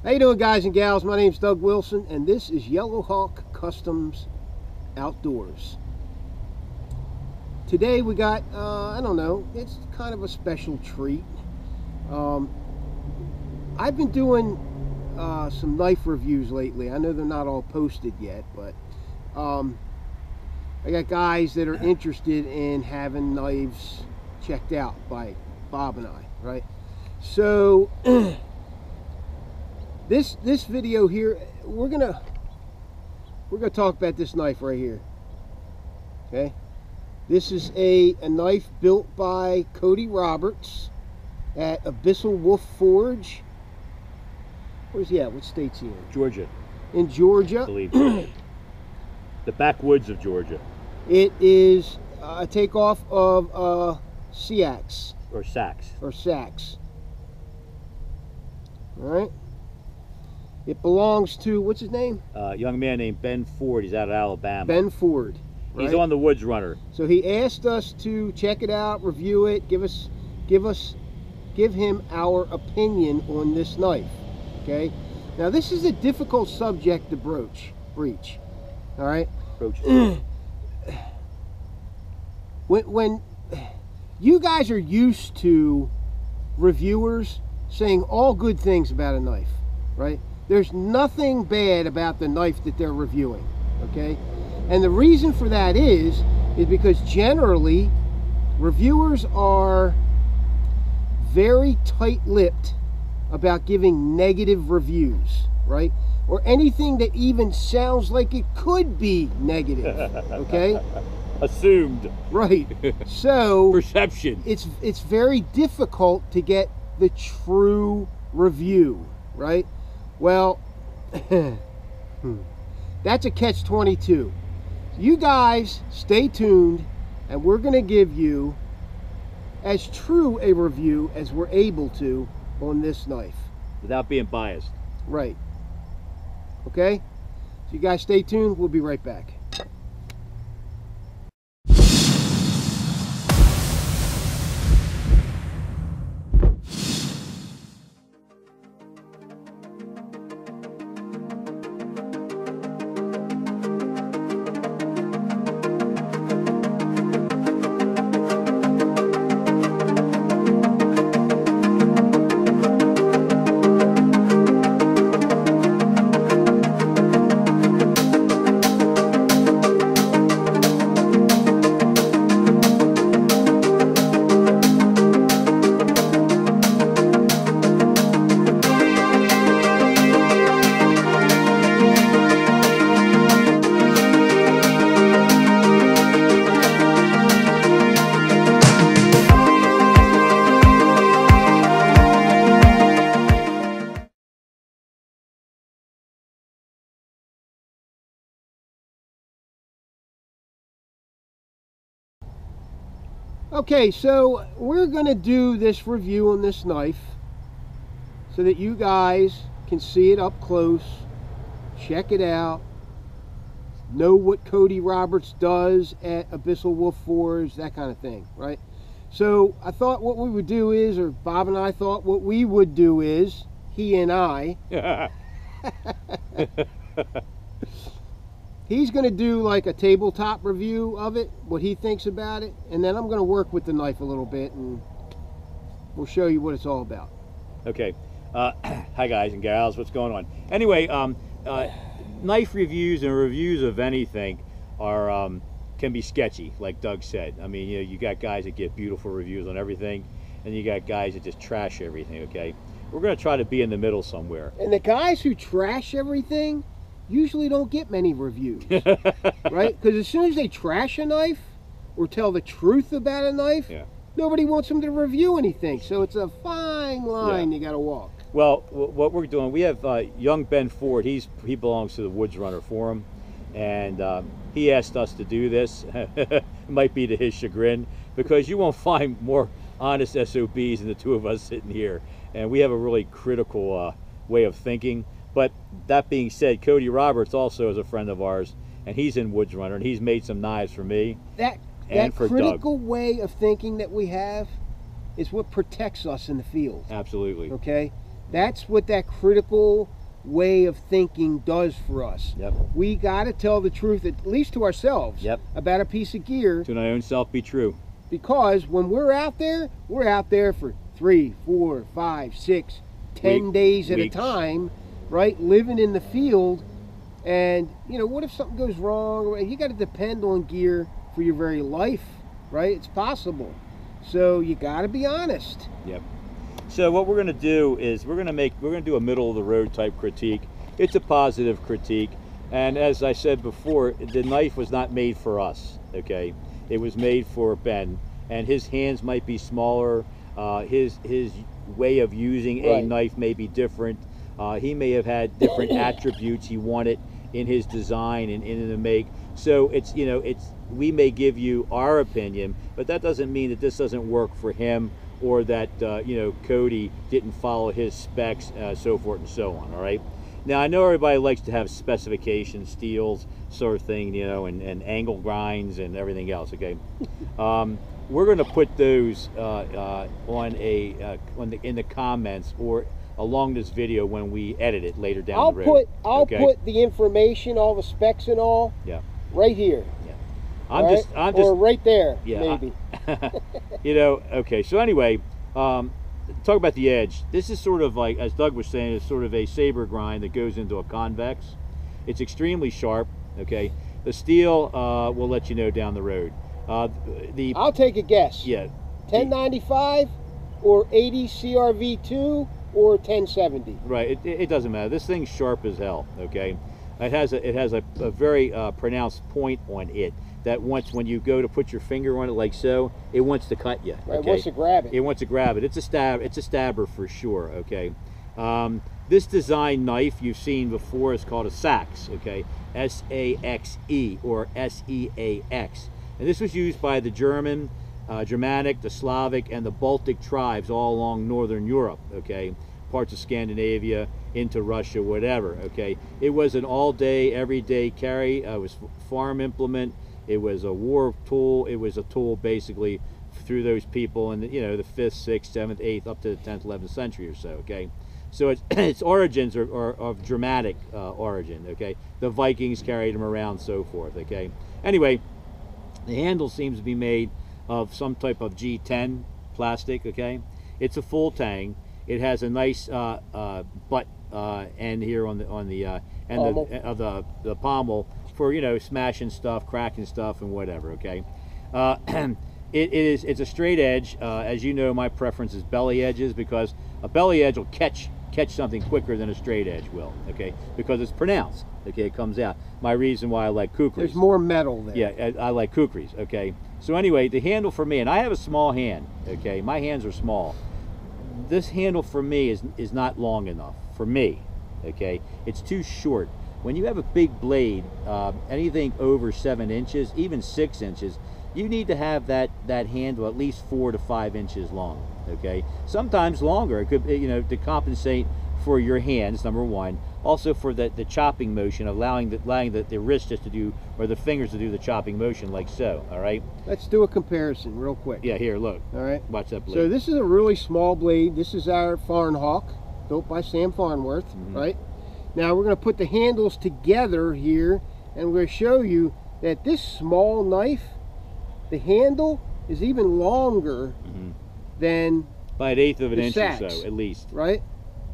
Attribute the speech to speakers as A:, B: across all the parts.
A: How you doing, guys and gals? My name's Doug Wilson, and this is Yellow Hawk Customs Outdoors. Today we got, I don't know, it's kind of a special treat. I've been doing some knife reviews lately. I know they're not all posted yet, but I got guys that are interested in having knives checked out by Bob and I, right? So this video here, we're gonna talk about this knife right here. Okay, this is a knife built by Cody Roberts at Abyssal Wolf Forge. Where's he at? What state's he in?
B: Georgia.
A: In Georgia,
B: I believe. The backwoods of Georgia.
A: It is a takeoff of SEAX.
B: Or SEAX.
A: Or SEAX. All right. It belongs to, what's his name?
B: A young man named Ben Ford. He's out of Alabama.
A: Ben Ford. Right?
B: He's on the Woods Runner.
A: So he asked us to check it out, review it, give him our opinion on this knife. Okay. Now this is a difficult subject to breach. All right.
B: Broach.
A: When you guys are used to reviewers saying all good things about a knife, right? There's nothing bad about the knife that they're reviewing, okay? And the reason for that is because generally reviewers are very tight-lipped about giving negative reviews, right? Or anything that even sounds like it could be negative, okay?
B: Assumed.
A: Right. So
B: perception.
A: It's very difficult to get the true review, right? Well, that's a catch-22. You guys stay tuned, and we're going to give you as true a review as we're able to on this knife.
B: Without being biased.
A: Right. Okay? So you guys stay tuned. We'll be right back. Okay, so we're going to do this review on this knife so that you guys can see it up close, check it out, know what Cody Roberts does at Abyssal Wolf Forge, that kind of thing, right? So I thought what we would do is, or Bob and I thought what we would do is, he and I, he's going to do like a tabletop review of it, what he thinks about it, and then I'm going to work with the knife a little bit and we'll show you what it's all about.
B: Okay. Hi guys and gals, what's going on? Anyway, knife reviews and reviews of anything are can be sketchy, like Doug said. I mean, you got guys that get beautiful reviews on everything, and you got guys that just trash everything, okay? We're going to try to be in the middle somewhere.
A: And the guys who trash everything usually don't get many reviews, right? Because as soon as they trash a knife or tell the truth about a knife, nobody wants them to review anything. So it's a fine line you got to walk.
B: Well, what we're doing, we have young Ben Ford. He belongs to the Woods Runner Forum, and he asked us to do this. It might be to his chagrin, because you won't find more honest SOBs than the two of us sitting here, and we have a really critical way of thinking. But that being said, Cody Roberts also is a friend of ours, and he's in Woods Runner, and he's made some knives for me and for Doug. That critical way of thinking that we have is what protects us in the field. Absolutely.
A: Okay? That's what that critical way of thinking does for us.
B: Yep.
A: We got to tell the truth, at least to ourselves,
B: Yep.
A: about a piece of gear.
B: To our own self be true.
A: Because when we're out there for 3, 4, 5, 6, 10 days at
B: weeks.
A: a time, right? Living in the field. And, you know, what if something goes wrong? You got to depend on gear for your very life, right? It's possible. So you got to be honest.
B: Yep. So what we're going to do is we're going to do a middle of the road type critique. It's a positive critique, and as I said before, the knife was not made for us. Okay, it was made for Ben, and his hands might be smaller. His way of using a knife may be different. He may have had different attributes he wanted in his design and in the make. So we may give you our opinion, but that doesn't mean that this doesn't work for him, or that Cody didn't follow his specs, so forth and so on. All right. Now I know everybody likes to have specifications, steels, sort of thing, and angle grinds and everything else. Okay. We're going to put those in the comments or along this video when we edit it later down the road.
A: I'll put the information, all the specs and all, right here.
B: I'm just
A: right there, maybe.
B: Okay. So anyway, talk about the edge. This is sort of like, as Doug was saying, it's sort of a saber grind that goes into a convex. It's extremely sharp. Okay. The steel, we'll let you know down the road.
A: I'll take a guess.
B: Yeah.
A: 1095 or 80 CRV2 or 1070.
B: Right. It doesn't matter. This thing's sharp as hell. Okay. It has a very pronounced point on it that when you go to put your finger on it like so, it wants to cut you.
A: Right, it wants to grab it.
B: It wants to grab it. It's a stabber for sure. Okay. This design knife you've seen before is called a SEAX. Okay. S-A-X-E or S-E-A-X. And this was used by the Germanic, the Slavic, and the Baltic tribes all along northern Europe. Okay. Parts of Scandinavia, into Russia, whatever. Okay. It was an all-day, everyday carry. It was farm implement. It was a war tool. It was a tool basically through those people in the 5th, 6th, 7th, 8th, up to the 10th, 11th century or so. Okay, so its origins are of Germanic origin. Okay, the Vikings carried them around, so forth. Okay, anyway, the handle seems to be made of some type of G10 plastic. Okay, it's a full tang. It has a nice butt end here on the end of the pommel for smashing stuff, cracking stuff, and whatever. Okay, it's a straight edge. As you know, my preference is belly edges, because a belly edge will catch something quicker than a straight edge will. Okay, because it's pronounced. Okay, it comes out. My reason why I like kukris.
A: There's more metal there.
B: Yeah, I like kukris. Okay, so anyway, the handle for me, and I have a small hand. Okay, my hands are small. This handle for me is not long enough for me. Okay, it's too short. When you have a big blade, anything over 7 inches, even 6 inches, you need to have that handle at least 4 to 5 inches long. Okay, sometimes longer. It could, to compensate for your hands, number one. Also for the chopping motion, allowing the wrist just to do, or the fingers to do the chopping motion, like so. All right.
A: Let's do a comparison real quick.
B: Yeah, here, look.
A: All right.
B: Watch that blade.
A: So this is a really small blade. This is our Farnhawk, built by Sam Farnworth, right? Now we're going to put the handles together here, and we're going to show you that this small knife, the handle is even longer than
B: by an eighth of an inch or
A: SEAX,
B: so, at least.
A: Right?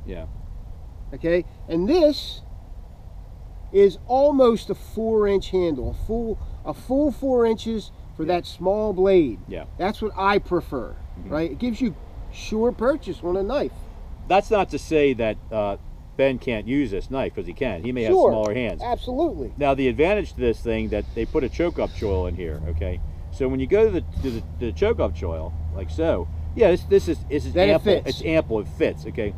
B: Yeah.
A: Okay, and this is almost a 4-inch handle, a full 4 inches for that small blade.
B: Yeah.
A: That's what I prefer, right? It gives you sure purchase on a knife.
B: That's not to say that Ben can't use this knife, because he can. He may have smaller hands.
A: Absolutely.
B: Now the advantage to this thing, that they put a choke-up choil in here. Okay, so when you go to the choke-up choil, like so, yeah, this is ample. It's ample. It fits. Okay.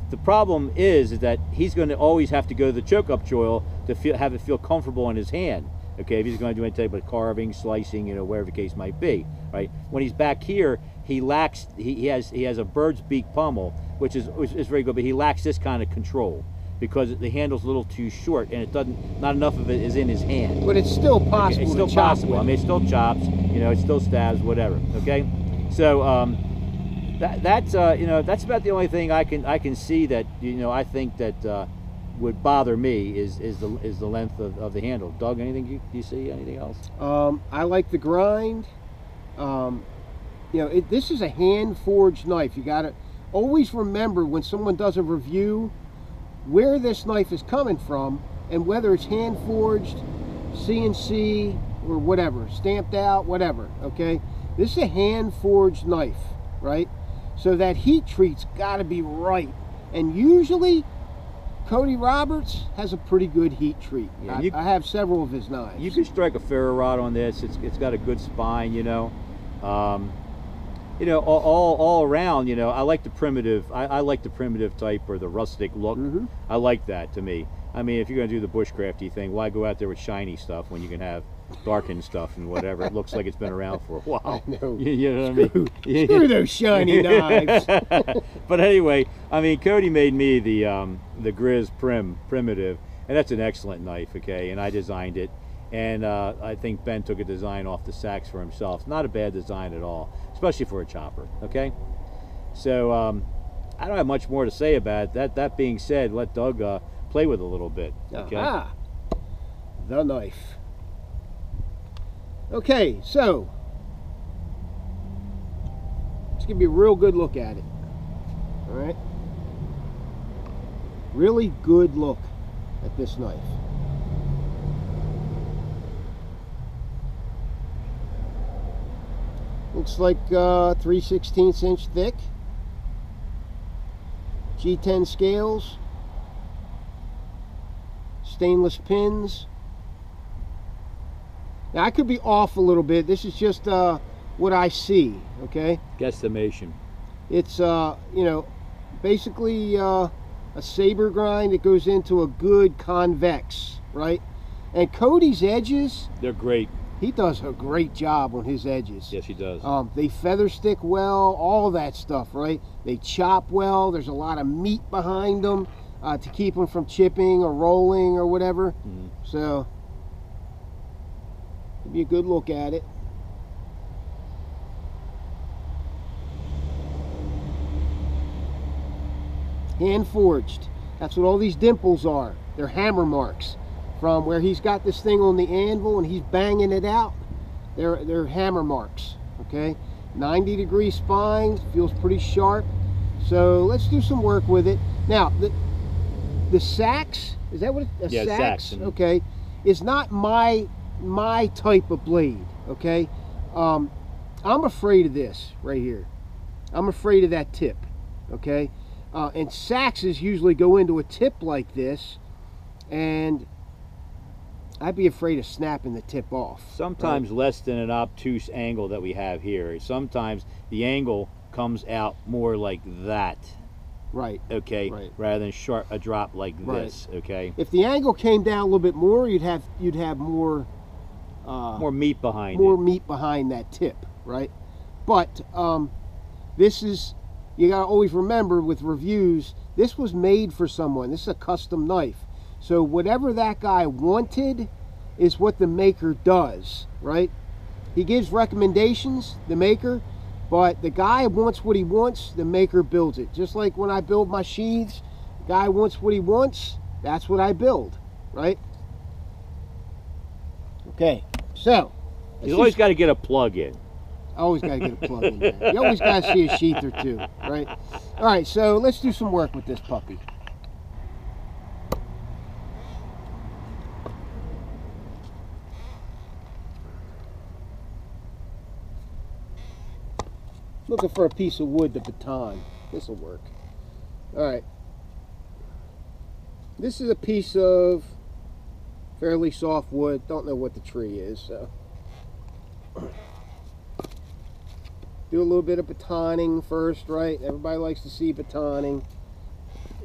B: The problem is that he's going to always have to go to the choke-up choil to have it feel comfortable in his hand. Okay, if he's going to do any type of carving, slicing, wherever the case might be. Right. When he's back here, he lacks. He has a bird's beak pommel, which is very good, but he lacks this kind of control, because the handle's a little too short, and not enough of it is in his hand.
A: But it's still possible.
B: It's still possible. I mean, it still chops. It still stabs, whatever. Okay, so that's you know, that's about the only thing I can see that, you know, I think that would bother me is the length of the handle. Doug, anything you see? Anything else?
A: I like the grind. You know, this is a hand forged knife. You gotta always remember when someone does a review where this knife is coming from, and whether it's hand forged, CNC, or whatever, stamped out, whatever. Okay, this is a hand forged knife, right? So that heat treat's got to be right, and usually Cody Roberts has a pretty good heat treat.
B: Yeah,
A: I have several of his knives.
B: You can strike a ferro rod on this. It's got a good spine, you know. You know, all around, you know, I like the primitive. I like the primitive type or the rustic look.
A: Mm-hmm.
B: I like that, to me. I mean, if you're going to do the bushcrafty thing, why go out there with shiny stuff when you can have darkened stuff and whatever? It looks like it's been around for a while.
A: I know.
B: You know what I mean?
A: Screw those shiny knives.
B: But anyway, I mean, Cody made me the Grizz primitive, and that's an excellent knife. Okay, and I designed it, and I think Ben took a design off the SEAX for himself. It's not a bad design at all, especially for a chopper. Okay, so I don't have much more to say about it. That being said, let Doug play with it a little bit. Okay.
A: Aha. The knife. Okay, so let's give you a real good look at it. All right, really good look at this knife. Looks like 3/16 inch thick, G10 scales, stainless pins. Now I could be off a little bit. This is just what I see. Okay.
B: Guesstimation.
A: It's you know, basically a saber grind that goes into a good convex, right? And Cody's edges,
B: They're great.
A: he does a great job on his edges.
B: Yes, he does.
A: They feather stick well, all that stuff, right? They chop well. There's a lot of meat behind them to keep them from chipping or rolling or whatever.
B: Mhm.
A: So, give you a good look at it. Hand forged. That's what all these dimples are. They're hammer marks from where he's got this thing on the anvil and he's banging it out. They're hammer marks. Okay, 90-degree spine, feels pretty sharp. So let's do some work with it. Now the SEAX, is that what it,
B: yeah,
A: SEAX?
B: SEAX.
A: Okay, is not my type of blade. Okay, I'm afraid of this right here. I'm afraid of that tip. Okay. And SEAXs usually go into a tip like this, and I'd be afraid of snapping the tip off.
B: Sometimes
A: right?
B: less than an obtuse angle that we have here. Sometimes the angle comes out more like that.
A: Right.
B: Okay.
A: Right.
B: Rather than sharp a drop like
A: Right.
B: this. Okay.
A: If the angle came down a little bit more, you'd have more
B: more meat behind
A: more
B: it.
A: meat behind that tip, right? But this is. You gotta always remember with reviews, this was made for someone. This is a custom knife. So whatever that guy wanted is what the maker does, right? He gives recommendations, the maker, but the guy wants what he wants, the maker builds it. Just like when I build my sheaths, the guy wants what he wants, that's what I build, right? Okay, so.
B: You always got to get a plug in.
A: Always got to get a plug in there. You always got to see a sheath or two, right? All right, so let's do some work with this puppy. Looking for a piece of wood to baton. This will work. All right. This is a piece of fairly soft wood. Don't know what the tree is, so. Do a little bit of batoning first, right? Everybody likes to see batoning.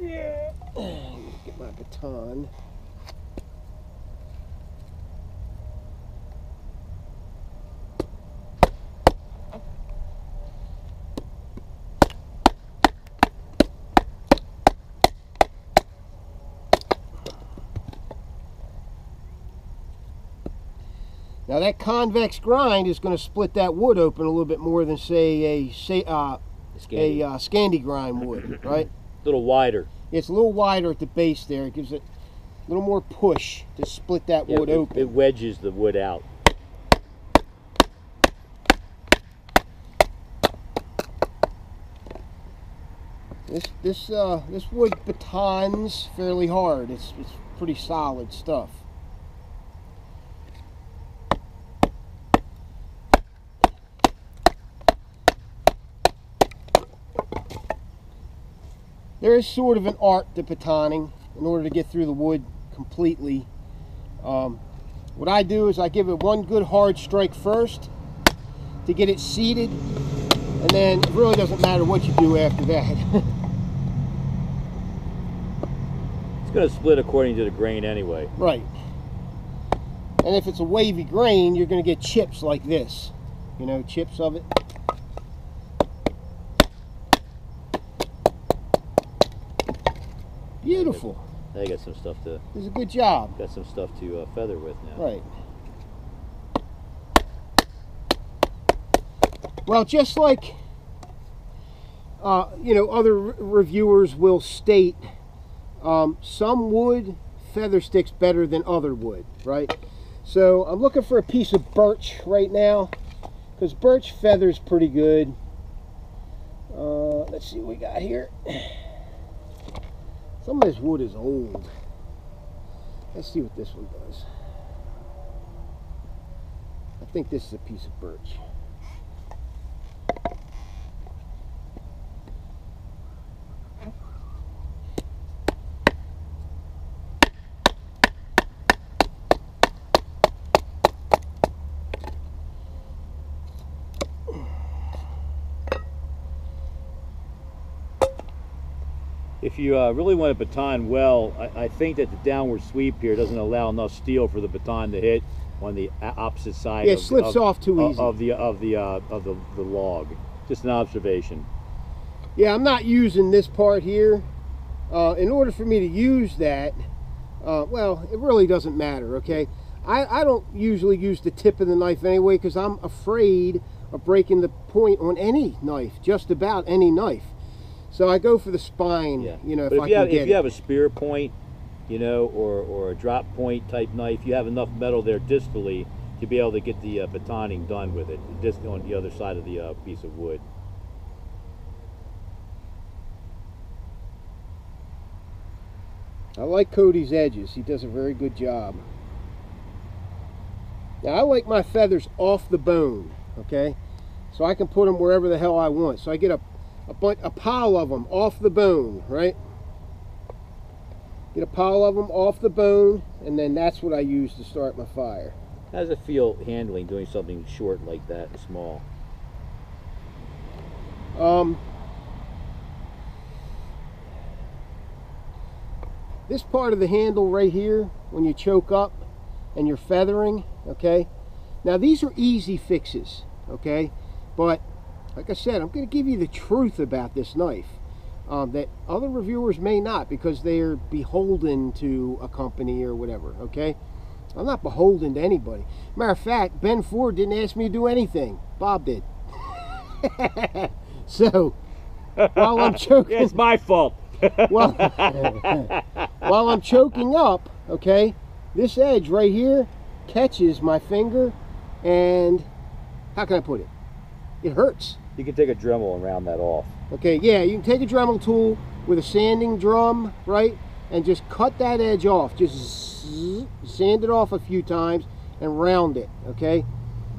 A: Yeah. Get my baton. Now that convex grind is going to split that wood open a little bit more than say a Scandi grind wood, right?
B: A little wider.
A: It's a little wider at the base there. It gives it a little more push to split that wood open.
B: It wedges the wood out.
A: This wood batons fairly hard. It's pretty solid stuff. There is sort of an art to batoning in order to get through the wood completely. What I do is I give it one good hard strike first to get it seated, and then it really doesn't matter what you do after that.
B: It's going to split according to the grain anyway.
A: Right. And if it's a wavy grain, you're going to get chips like this. You know, chips of it. Beautiful.
B: They got some stuff to.
A: It's a good job.
B: Got some stuff to feather with now.
A: Right. Well, just like you know, other reviewers will state, some wood feather sticks better than other wood, right? So I'm looking for a piece of birch right now, because birch feathers pretty good. Let's see what we got here. Some of this wood is old. Let's see what this one does. I think this is a piece of birch.
B: If you really want to baton well, I think that the downward sweep here doesn't allow enough steel for the baton to hit on the opposite side.
A: Yeah, it slips off too easy
B: of the log. Just an observation.
A: Yeah, I'm not using this part here. In order for me to use that, well, it really doesn't matter. Okay, I don't usually use the tip of the knife anyway, because I'm afraid of breaking the point on any knife, just about any knife. So I go for the spine,
B: yeah.
A: You know,
B: if you have a spear point, you know, or a drop point type knife, you have enough metal there distally to be able to get the batoning done with it, just on the other side of the piece of wood.
A: I like Cody's edges. He does a very good job. Now I like my feathers off the bone, okay? So I can put them wherever the hell I want. So I get a pile of them off the bone, right? Get a pile of them off the bone, and then that's what I use to start my fire.
B: How does it feel handling, doing something short like that and small?
A: This part of the handle right here, when you choke up and you're feathering, okay? Now these are easy fixes, okay? But like I said, I'm going to give you the truth about this knife that other reviewers may not, because they're beholden to a company or whatever, okay? I'm not beholden to anybody. Matter of fact, Ben Ford didn't ask me to do anything. Bob did. So, while I'm choking...
B: Yeah, it's my fault.
A: while I'm choking up, okay, this edge right here catches my finger, and how can I put it? It hurts.
B: You can take a Dremel and round that off.
A: Okay, yeah, you can take a Dremel tool with a sanding drum, right, and just cut that edge off. Just sand it off a few times and round it, okay?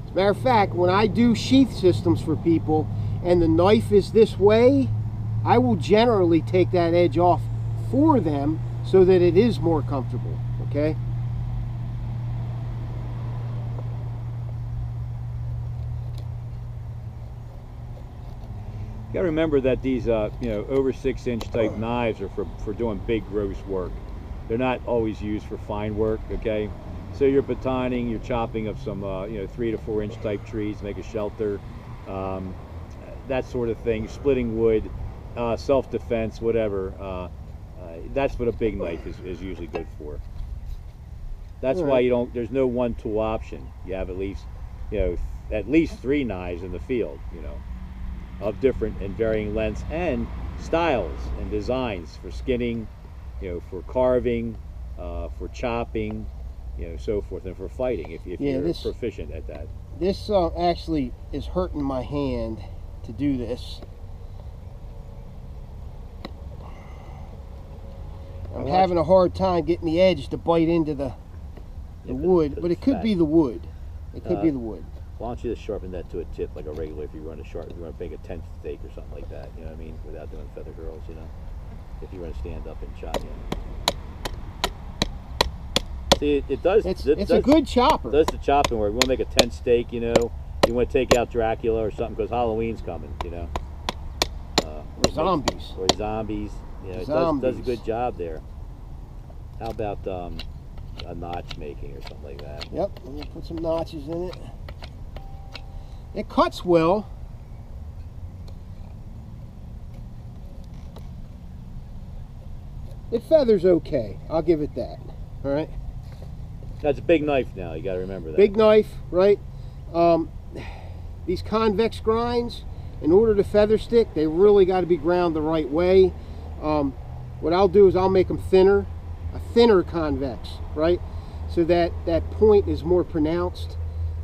A: As a matter of fact, when I do sheath systems for people and the knife is this way, I will generally take that edge off for them so that it is more comfortable, okay?
B: You gotta remember that these, you know, over 6-inch type knives are for doing big, gross work. They're not always used for fine work, okay? So you're batoning, you're chopping of some, you know, 3 to 4 inch type trees, make a shelter, that sort of thing, splitting wood, self-defense, whatever. That's what a big knife is usually good for. That's why you don't, there's no one tool option. You have at least, you know, at least 3 knives in the field, you know. of different and varying lengths and styles and designs for skinning, for carving, for chopping, so forth, and for fighting if you're proficient at that.
A: This actually is hurting my hand to do this. I'm having a hard time getting the edge to bite into the wood, but it could be the wood. It could be the wood.
B: Why don't you just sharpen that to a tip like a regular, if you want to make a 10th steak or something like that, you know what I mean, without doing feather curls, if you want to stand up and chop. See, it does.
A: It's a good chopper.
B: It does the chopping work. We want to make a 10th steak, you want to take out Dracula or something because Halloween's coming,
A: Or zombies.
B: Or zombies. It does a good job there. How about a notch making or something like that?
A: Yep, I'm going to put some notches in it. It cuts well. It feathers okay. I'll give it that. All right.
B: That's a big knife now. You got to remember that.
A: Big knife, right? These convex grinds, in order to feather stick, they really got to be ground the right way. What I'll do is I'll make them thinner, a thinner convex, right? So that that point is more pronounced,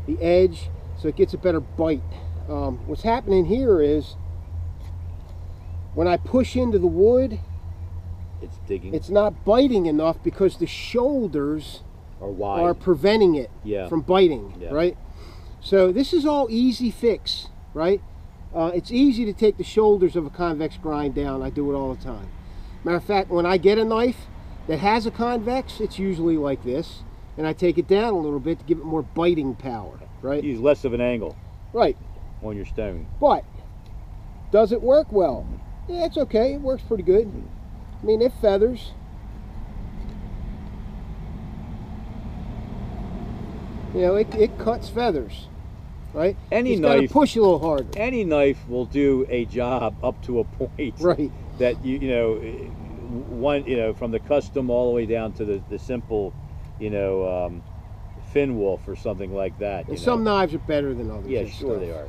A: the edge, so it gets a better bite. What's happening here is when I push into the wood,
B: it's digging.
A: It's not biting enough because the shoulders
B: are wide,
A: are preventing it from biting, right? So this is all easy fix, right? It's easy to take the shoulders of a convex grind down. I do it all the time. Matter of fact, when I get a knife that has a convex, it's usually like this, and I take it down a little bit to give it more biting power, right?
B: Use less of an angle,
A: right,
B: on your stone.
A: But does it work well? Yeah, it's okay. It works pretty good. I mean, it feathers. It cuts feathers, right?
B: Any
A: Just
B: knife,
A: gotta push a little harder.
B: Any knife will do a job up to a point,
A: right?
B: That from the custom all the way down to the simple, fin wolf or something like that.
A: And some knives are better than others.
B: Yeah, sure they are.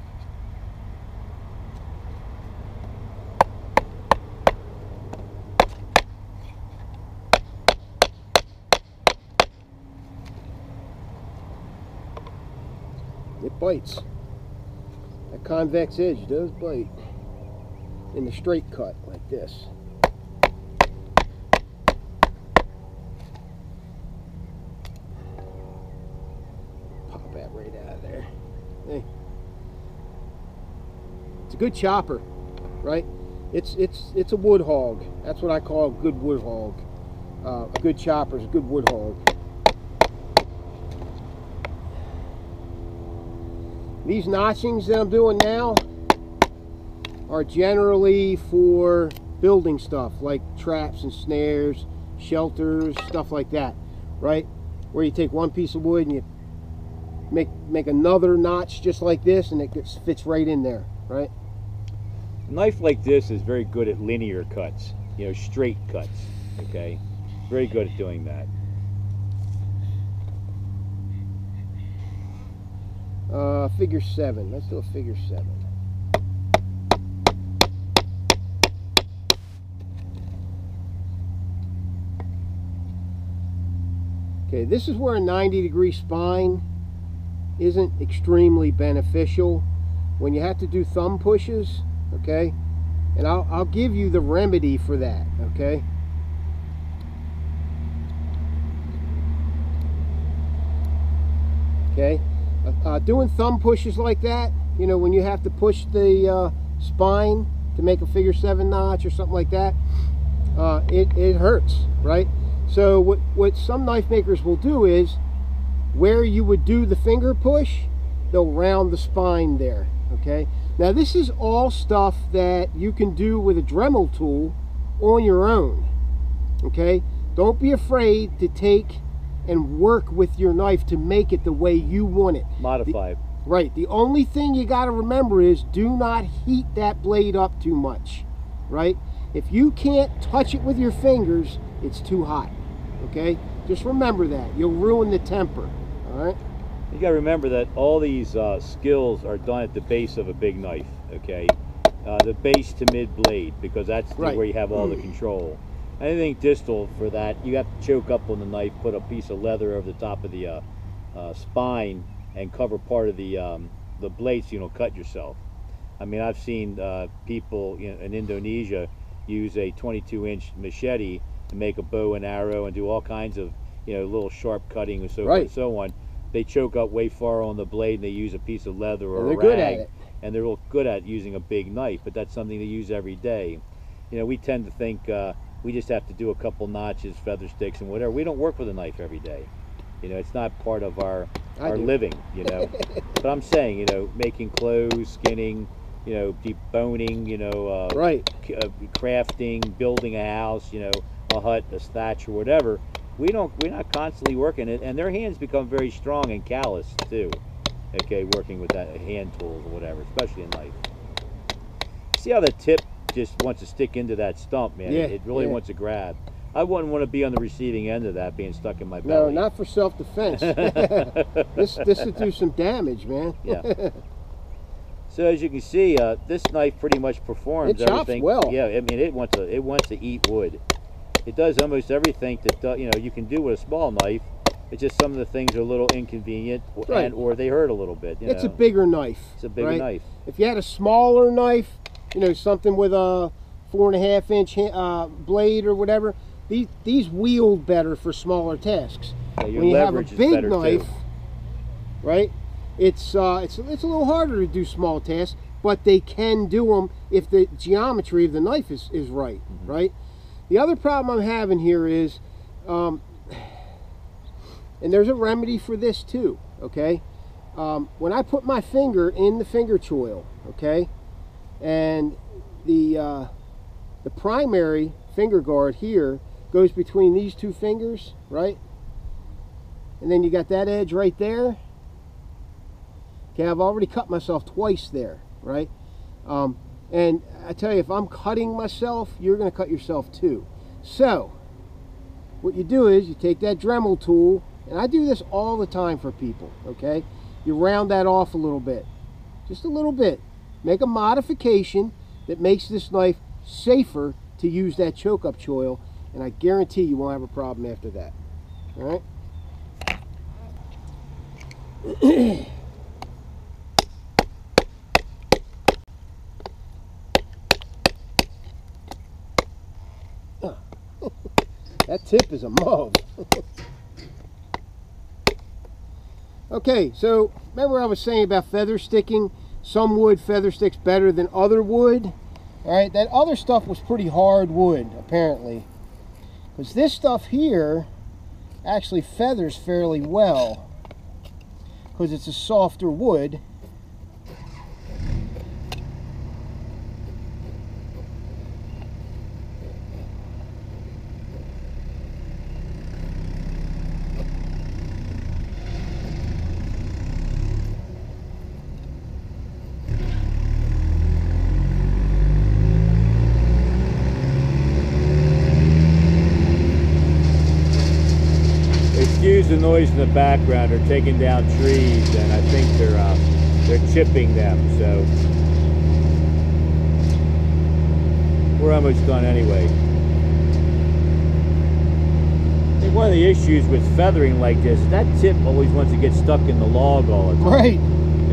A: It bites. That convex edge does bite. In the straight cut, like this. Pop that right out of there. Hey. It's a good chopper, right? It's a wood hog. That's what I call a good wood hog. A good chopper is a good wood hog. These notchings that I'm doing now are generally for building stuff like traps and snares, shelters, stuff like that, right? Where you take one piece of wood and you make another notch just like this, and it fits right in there, right?
B: A knife like this is very good at linear cuts, straight cuts, okay? Very good at doing that.
A: Figure 7. Let's do a figure 7. Okay, this is where a 90-degree spine isn't extremely beneficial when you have to do thumb pushes, okay? And I'll give you the remedy for that, okay? Okay? Doing thumb pushes like that, when you have to push the spine to make a figure 7 notch or something like that, it hurts, right? So what some knife makers will do is, where you would do the finger push, they'll round the spine there, okay? Now this is all stuff that you can do with a Dremel tool on your own, okay? Don't be afraid to take and work with your knife to make it the way you want it.
B: Modify.
A: Right. The only thing you got to remember is do not heat that blade up too much, right? If you can't touch it with your fingers, it's too hot, okay? Just remember that. You'll ruin the temper, all right?
B: You got to remember that all these skills are done at the base of a big knife, okay? the base to mid blade, because that's
A: Right.
B: where you have all the control. Anything distal for that, you have to choke up on the knife, put a piece of leather over the top of the spine, and cover part of the blade so you don't cut yourself. I mean, I've seen people in Indonesia use a 22-inch machete to make a bow and arrow and do all kinds of little sharp cutting and so forth and so on. They choke up way far on the blade, and they use a piece of leather or a rag,
A: good at it.
B: and they're real good at using a big knife. But that's something they use every day. We tend to think we just have to do a couple notches, feather sticks, and whatever. We don't work with a knife every day. It's not part of our living. But I'm saying, making clothes, skinning, deboning, crafting, building a house, a hut, a thatch, or whatever. We're not constantly working it, and their hands become very strong and calloused too. Okay, working with that hand tools or whatever, especially in life. See how the tip just wants to stick into that stump, man?
A: Yeah,
B: it really wants to grab. I wouldn't want to be on the receiving end of that being stuck in my belly.
A: No, not for self-defense. this would do some damage, man.
B: Yeah. So as you can see, this knife pretty much performs
A: it chops
B: everything.
A: well.
B: Yeah, I mean it wants to eat wood. It does almost everything that you can do with a small knife. It's just some of the things are a little inconvenient, or they hurt a little bit.
A: It's a bigger knife.
B: It's a bigger knife.
A: If you had a smaller knife, something with a 4.5-inch blade or whatever, these wield better for smaller tasks.
B: Yeah, your
A: when you have a
B: leverage is
A: big
B: better
A: knife,
B: too.
A: right? It's a little harder to do small tasks, but they can do them if the geometry of the knife is right, right? The other problem I'm having here is, and there's a remedy for this too, okay? When I put my finger in the finger choil, okay, and the primary finger guard here goes between these two fingers, right? And then you got that edge right there. Okay, I've already cut myself twice there, right? And I tell you, if I'm cutting myself, you're going to cut yourself too. So, what you do is you take that Dremel tool, and I do this all the time for people, okay? You round that off a little bit, just a little bit. Make a modification that makes this knife safer to use that choke-up choil, and I guarantee you won't have a problem after that, all right? That tip is a mug. Okay, so remember I was saying about feather sticking? Some wood feather sticks better than other wood. All right, that other stuff was pretty hard wood, apparently. Because this stuff here actually feathers fairly well, because it's a softer wood.
B: Excuse the noise in the background. They're taking down trees, and I think they're chipping them. So we're almost done anyway. I think one of the issues with feathering like this, that tip always wants to get stuck in the log all the time.
A: Right.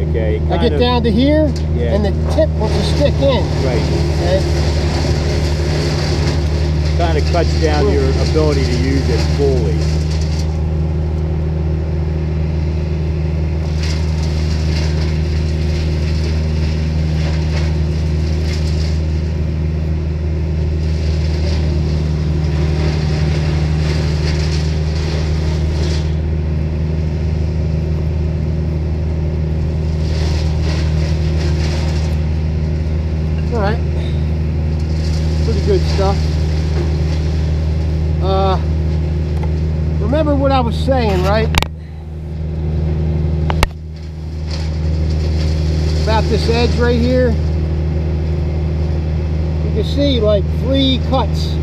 B: Okay.
A: I get down to here, and the tip wants to stick in.
B: Right.
A: Okay.
B: Kind of cuts down your ability to use it fully.
A: Alright, pretty good stuff. Remember what I was saying, right? About this edge right here. You can see like 3 cuts.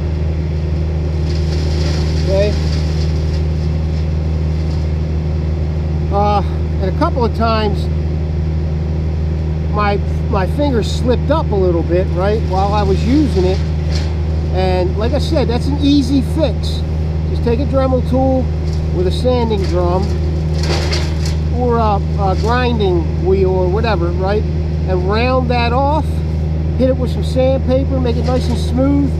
A: Okay? And a couple of times my my finger slipped up a little bit, right, while I was using it. And like I said, that's an easy fix. Just take a Dremel tool with a sanding drum or a grinding wheel or whatever, right, and round that off, hit it with some sandpaper, make it nice and smooth,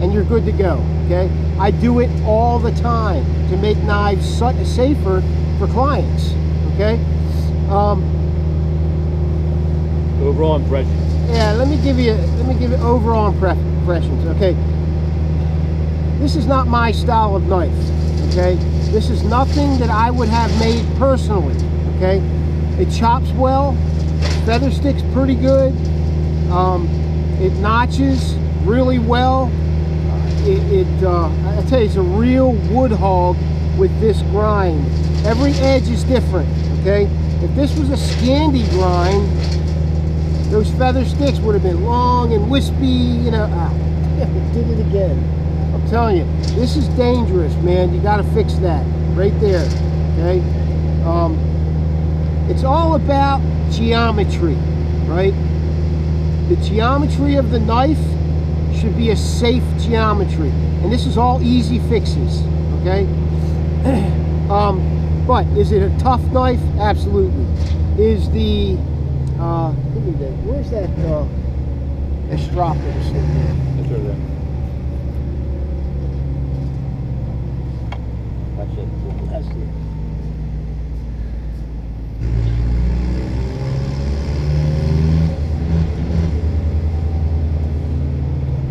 A: and you're good to go. Okay, I do it all the time to make knives safer for clients. Okay,
B: overall impressions.
A: Yeah, let me give you overall impressions. Okay, this is not my style of knife. Okay, this is nothing that I would have made personally. Okay, it chops well, feather sticks pretty good, it notches really well. I tell you, it's a real wood hog with this grind. Every edge is different. Okay, if this was a Scandi grind, those feather sticks would have been long and wispy, you know. It did it again. I'm telling you, this is dangerous, man. You got to fix that right there. Okay, it's all about geometry, right? The geometry of the knife should be a safe geometry, and this is all easy fixes. Okay, but is it a tough knife? Absolutely. Is the where's that strop that was sitting there?
B: That's right there. That's it.
A: That's it.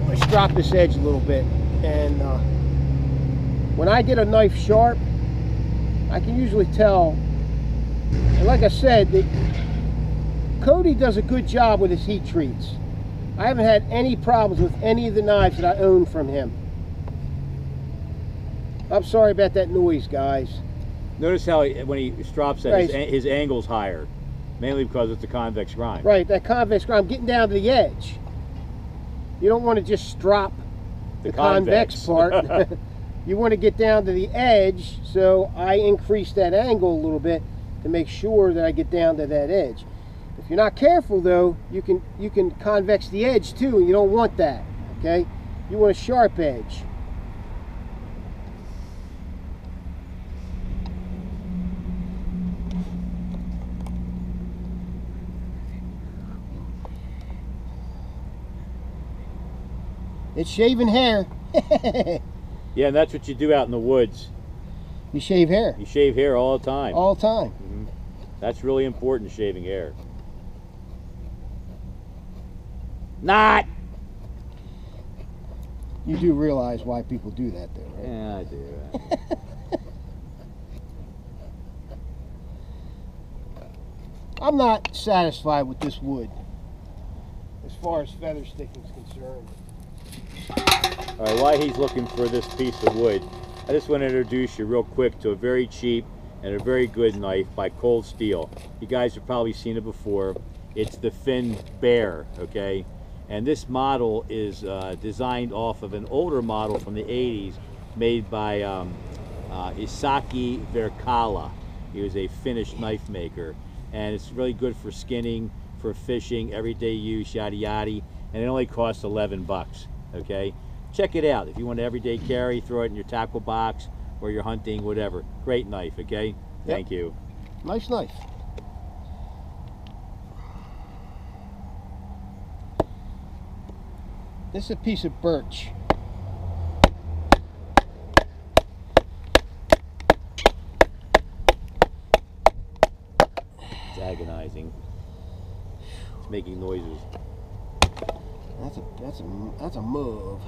A: Let's drop this edge a little bit, and when I get a knife sharp, I can usually tell. And like I said, Cody does a good job with his heat treats. I haven't had any problems with any of the knives that I own from him. I'm sorry about that noise, guys.
B: Notice how when he strops that, his angle's higher, mainly because it's a convex grind.
A: Right, that convex grind, I'm getting down to the edge. You don't want to just drop the convex part. You want to get down to the edge, so I increase that angle a little bit to make sure that I get down to that edge. If you're not careful, though, you can convex the edge too, and you don't want that. Okay, you want a sharp edge. It's shaving hair.
B: Yeah, and that's what you do out in the woods.
A: You shave hair.
B: You shave hair all the time.
A: All the time.
B: Mm-hmm. That's really important, shaving hair. Not!
A: You do realize why people do that, though, right?
B: Yeah, I do.
A: I'm not satisfied with this wood as far as feather sticking is concerned.
B: All right, while he's looking for this piece of wood, I just want to introduce you real quick to a very cheap and a very good knife by Cold Steel. You guys have probably seen it before. It's the Finn Bear, okay? And this model is designed off of an older model from the 80s made by Isaki Verkala. He was a Finnish knife maker. And it's really good for skinning, for fishing, everyday use, yada yada. And it only costs 11 bucks, okay? Check it out. If you want an everyday carry, throw it in your tackle box or you're hunting, whatever. Great knife, okay? Yep. Thank you.
A: Nice knife. This is a piece of birch.
B: It's agonizing. It's making noises.
A: That's a move.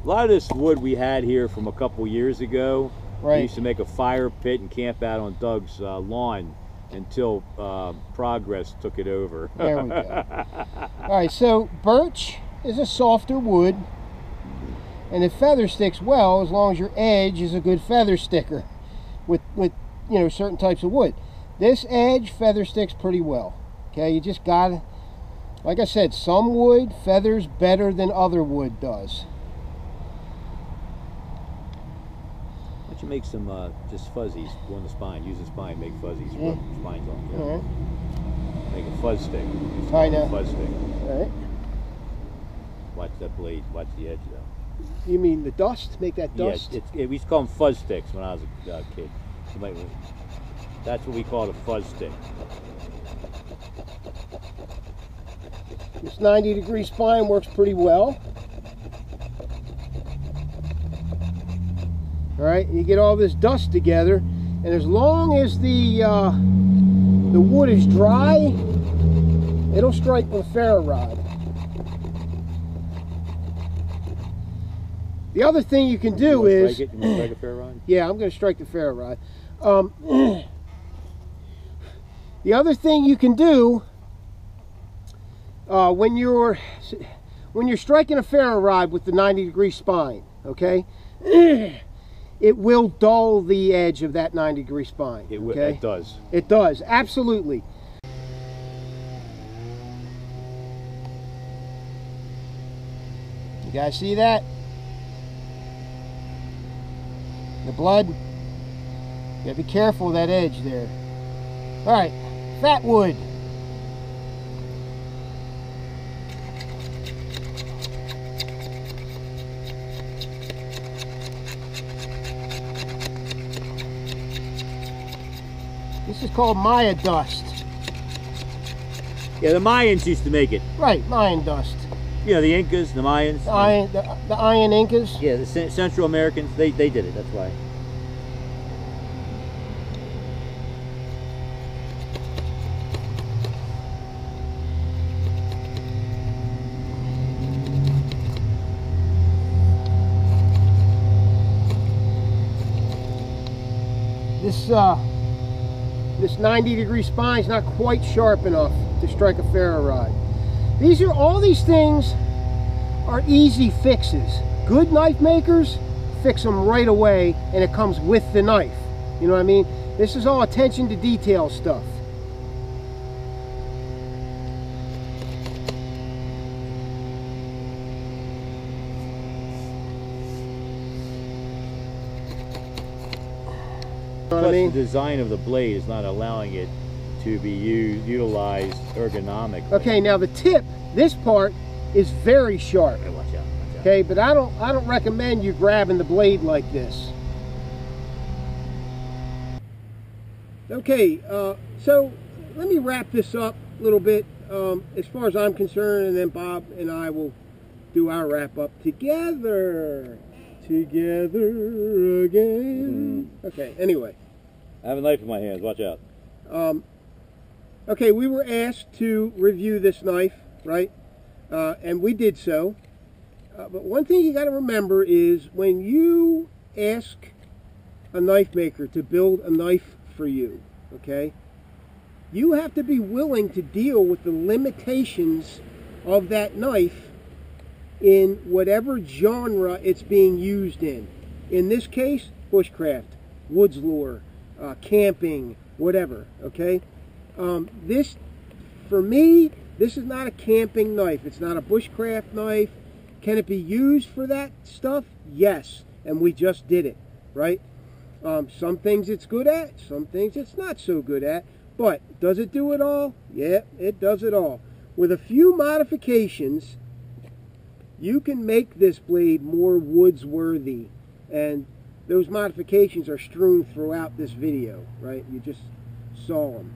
B: A lot of this wood we had here from a couple years ago.
A: Right.
B: We used to make a fire pit and camp out on Doug's lawn until Progress took it over.
A: There we go. All right, so birch is a softer wood, and it feather sticks well as long as your edge is a good feather sticker with you know, certain types of wood. This edge feather sticks pretty well. Okay, you just gotta, like I said, some wood feathers better than other wood does.
B: Why don't you make some just fuzzies on the spine? Use the spine, make fuzzies. Rub the spines on.
A: All right.
B: Make a fuzz stick.
A: I know.
B: Fuzz stick.
A: All right.
B: Watch that blade. Watch the edge though.
A: You mean the dust? Make that dust?
B: Yeah, we used to call them fuzz sticks when I was a kid. That's what we call a fuzz stick.
A: This 90-degree spine works pretty well. All right, you get all this dust together, and as long as the wood is dry, it'll strike with a ferro rod. The other thing you can do is...
B: You want to strike a ferro rod?
A: Yeah, I'm going to strike the ferro rod. The other thing you can do when you're striking a ferro rod with the 90-degree spine, okay, it will dull the edge of that 90-degree spine. Okay?
B: It does.
A: It does, absolutely. You guys see that? The blood. You gotta be careful of that edge there. All right, fat wood. This is called Maya dust.
B: Yeah, the Mayans used to make it.
A: Right, Mayan dust.
B: You know, the Incas, the Mayans.
A: The Iron Incas.
B: Yeah, the Central Americans, they did it, that's why.
A: This 90-degree spine is not quite sharp enough to strike a ferro rod. All these things are easy fixes. Good knife makers fix them right away, and it comes with the knife. You know what I mean? This is all attention to detail stuff.
B: Plus, the design of the blade is not allowing it to be utilized ergonomically.
A: Okay, now the tip, this part is very sharp.
B: Okay, watch out, watch out.
A: Okay, but I don't recommend you grabbing the blade like this. Okay, so let me wrap this up a little bit as far as I'm concerned, and then Bob and I will do our wrap up together. Together again. Okay, anyway.
B: I have a knife in my hands, watch out.
A: Okay, we were asked to review this knife, right? And we did so. But one thing you got to remember is when you ask a knife maker to build a knife for you, okay, you have to be willing to deal with the limitations of that knife in whatever genre it's being used in. In this case, bushcraft, woods lore, camping, whatever, okay? This, for me, this is not a camping knife. It's not a bushcraft knife. Can it be used for that stuff? Yes, and we just did it, right? Some things it's good at, some things it's not so good at, but does it do it all? Yeah, it does it all. With a few modifications, you can make this blade more woods worthy, and those modifications are strewn throughout this video, right? You just saw them.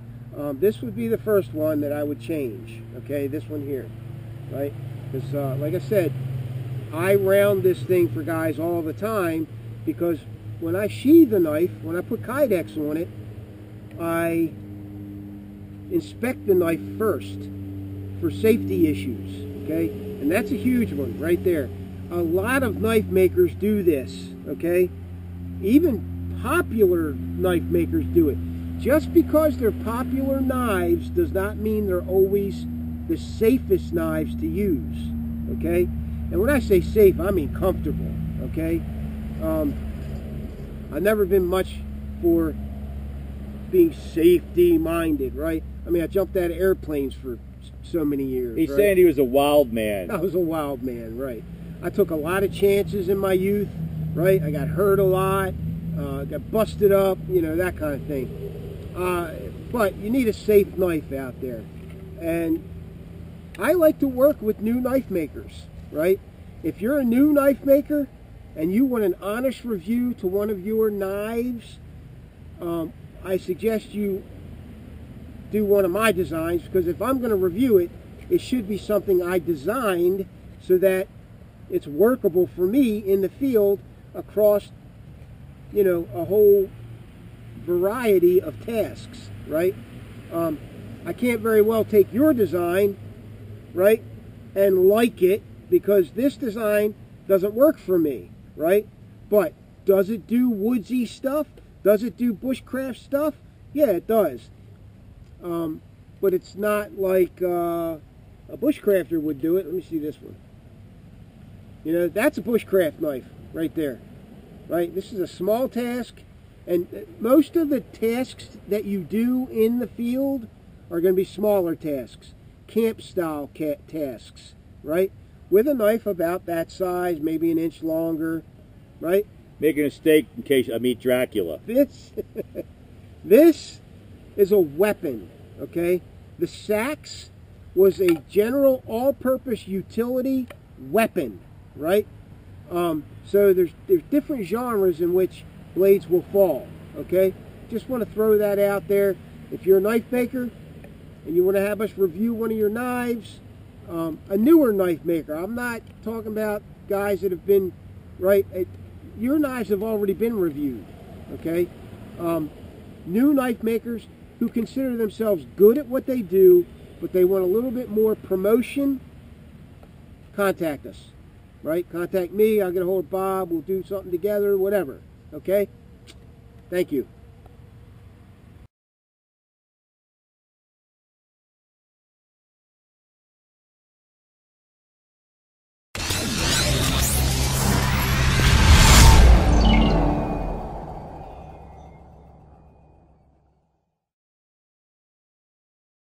A: This would be the first one that I would change, okay? This one here, right? Because, like I said, I round this thing for guys all the time, because when I sheathe the knife, when I put KYDEX on it, I inspect the knife first for safety issues, okay? And that's a huge one right there. A lot of knife makers do this, okay? Even popular knife makers do it. Just because they're popular knives does not mean they're always the safest knives to use, okay? And when I say safe, I mean comfortable, okay? I've never been much for being safety-minded, right? I mean, I jumped out of airplanes for so many years.
B: He's
A: right?
B: saying he was a wild man.
A: I was a wild man, right. I took a lot of chances in my youth, right? I got hurt a lot, got busted up, you know, that kind of thing. But you need a safe knife out there. And I like to work with new knife makers, right? If you're a new knife maker and you want an honest review to one of your knives, I suggest you do one of my designs, because if I'm going to review it, it should be something I designed so that it's workable for me in the field across, you know, a whole variety of tasks, right? I can't very well take your design, right, and like it, because this design doesn't work for me, right? But does it do woodsy stuff? Does it do bushcraft stuff? Yeah, it does. But it's not like a bushcrafter would do it. Let me see this one. You know, that's a bushcraft knife right there, right? This is a small task, and most of the tasks that you do in the field are going to be smaller tasks, camp-style tasks, right? With a knife about that size, maybe an inch longer, right?
B: Making a steak in case I meet Dracula.
A: This is a weapon, okay? The SEAX was a general all-purpose utility weapon, right? So there's different genres in which blades will fall, okay? Just want to throw that out there. If you're a knife maker and you want to have us review one of your knives, a newer knife maker, I'm not talking about guys that have been, right, your knives have already been reviewed, okay? New knife makers who consider themselves good at what they do, but they want a little bit more promotion, contact us, right? Contact me, I'll get a hold of Bob, we'll do something together, whatever, okay? Thank you.